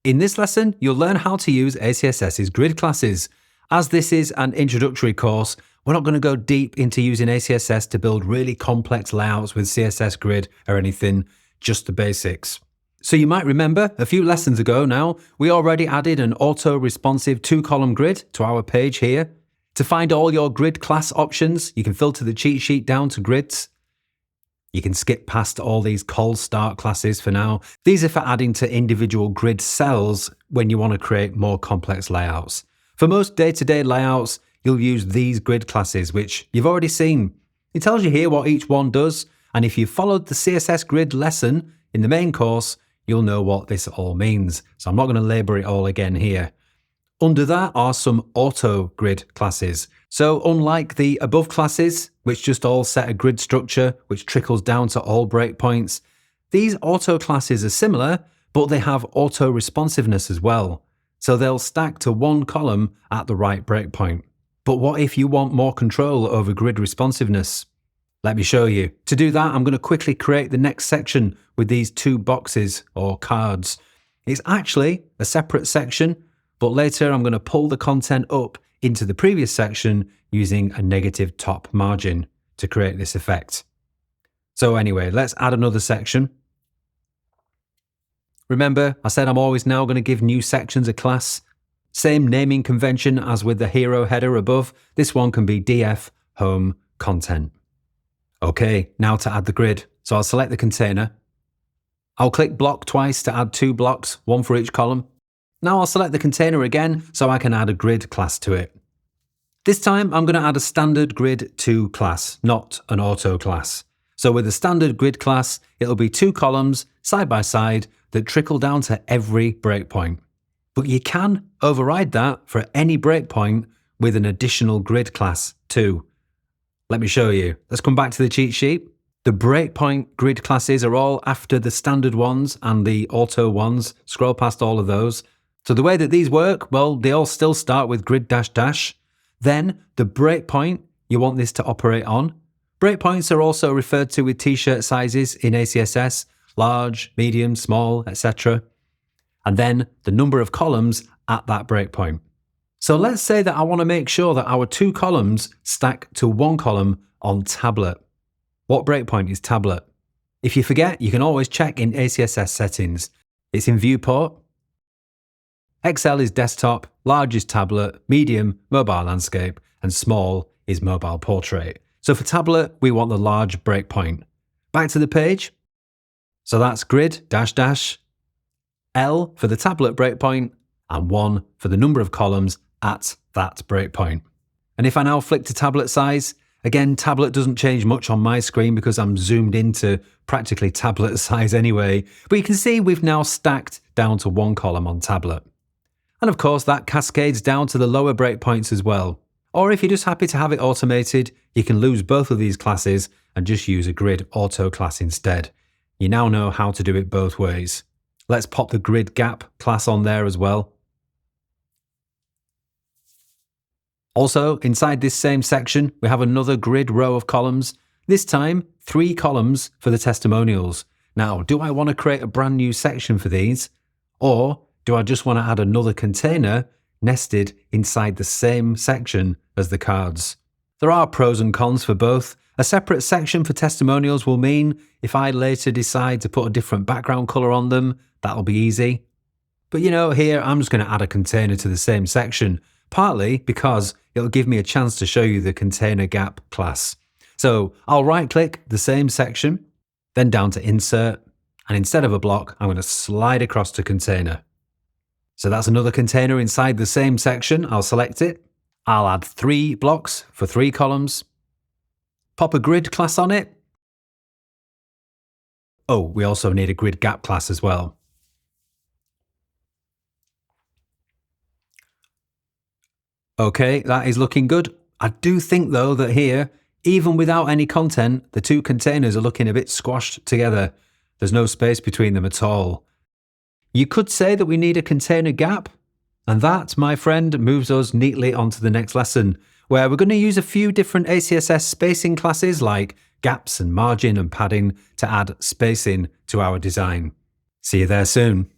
In this lesson, you'll learn how to use ACSS's grid classes. As this is an introductory course, we're not going to go deep into using ACSS to build really complex layouts with CSS Grid or anything, just the basics. So you might remember a few lessons ago now, we already added an auto-responsive 2-column grid to our page here. To find all your grid class options, you can filter the cheat sheet down to grids. You can skip past all these col start classes for now. These are for adding to individual grid cells when you want to create more complex layouts. For most day-to-day layouts, you'll use these grid classes, which you've already seen. It tells you here what each one does, and if you followed the CSS Grid lesson in the main course, you'll know what this all means. So I'm not going to labor it all again here. Under that are some auto grid classes. So unlike the above classes, which just all set a grid structure which trickles down to all breakpoints, these auto classes are similar, but they have auto responsiveness as well. So they'll stack to one column at the right breakpoint. But what if you want more control over grid responsiveness? Let me show you. To do that, I'm going to quickly create the next section with these two boxes or cards. It's actually a separate section, but later I'm going to pull the content up into the previous section using a negative top margin to create this effect. So anyway, let's add another section. Remember, I said I'm always now going to give new sections a class. Same naming convention as with the hero header above. This one can be df home content. Okay, now to add the grid. So I'll select the container. I'll click block twice to add 2 blocks, one for each column. Now I'll select the container again so I can add a grid class to it. This time I'm going to add a standard grid 2 class, not an auto class. So with a standard grid class, it'll be 2 columns side by side that trickle down to every breakpoint. But you can override that for any breakpoint with an additional grid class too. Let me show you. Let's come back to the cheat sheet. The breakpoint grid classes are all after the standard ones and the auto ones. Scroll past all of those. So the way that these work, well, they all still start with grid dash dash. Then the breakpoint you want this to operate on. Breakpoints are also referred to with t-shirt sizes in ACSS, large, medium, small, etc. And then the number of columns at that breakpoint. So let's say that I want to make sure that our 2 columns stack to 1 column on tablet. What breakpoint is tablet? If you forget, you can always check in ACSS settings. It's in viewport. XL is desktop, large is tablet, medium, mobile landscape, and small is mobile portrait. So for tablet, we want the large breakpoint. Back to the page. So that's grid dash dash, L for the tablet breakpoint, and 1 for the number of columns at that breakpoint. And if I now flick to tablet size, again, tablet doesn't change much on my screen because I'm zoomed into practically tablet size anyway. But you can see we've now stacked down to 1 column on tablet. And of course, that cascades down to the lower breakpoints as well. Or if you're just happy to have it automated, you can lose both of these classes and just use a grid auto class instead. You now know how to do it both ways. Let's pop the grid gap class on there as well. Also, inside this same section, we have another grid row of columns, this time 3 columns for the testimonials. Now, do I want to create a brand new section for these? Or do I just want to add another container nested inside the same section as the cards? There are pros and cons for both. A separate section for testimonials will mean if I later decide to put a different background color on them, that'll be easy. But you know, here I'm just going to add a container to the same section, partly because it'll give me a chance to show you the container gap class. So I'll right click the same section, then down to insert, and instead of a block, I'm going to slide across to container. So that's another container inside the same section. I'll select it. I'll add 3 blocks for 3 columns. Pop a grid class on it. Oh, we also need a grid gap class as well. Okay, that is looking good. I do think though that here, even without any content, the 2 containers are looking a bit squashed together. There's no space between them at all. You could say that we need a container gap, and that, my friend, moves us neatly onto the next lesson, where we're going to use a few different ACSS spacing classes like gaps and margin and padding to add spacing to our design. See you there soon.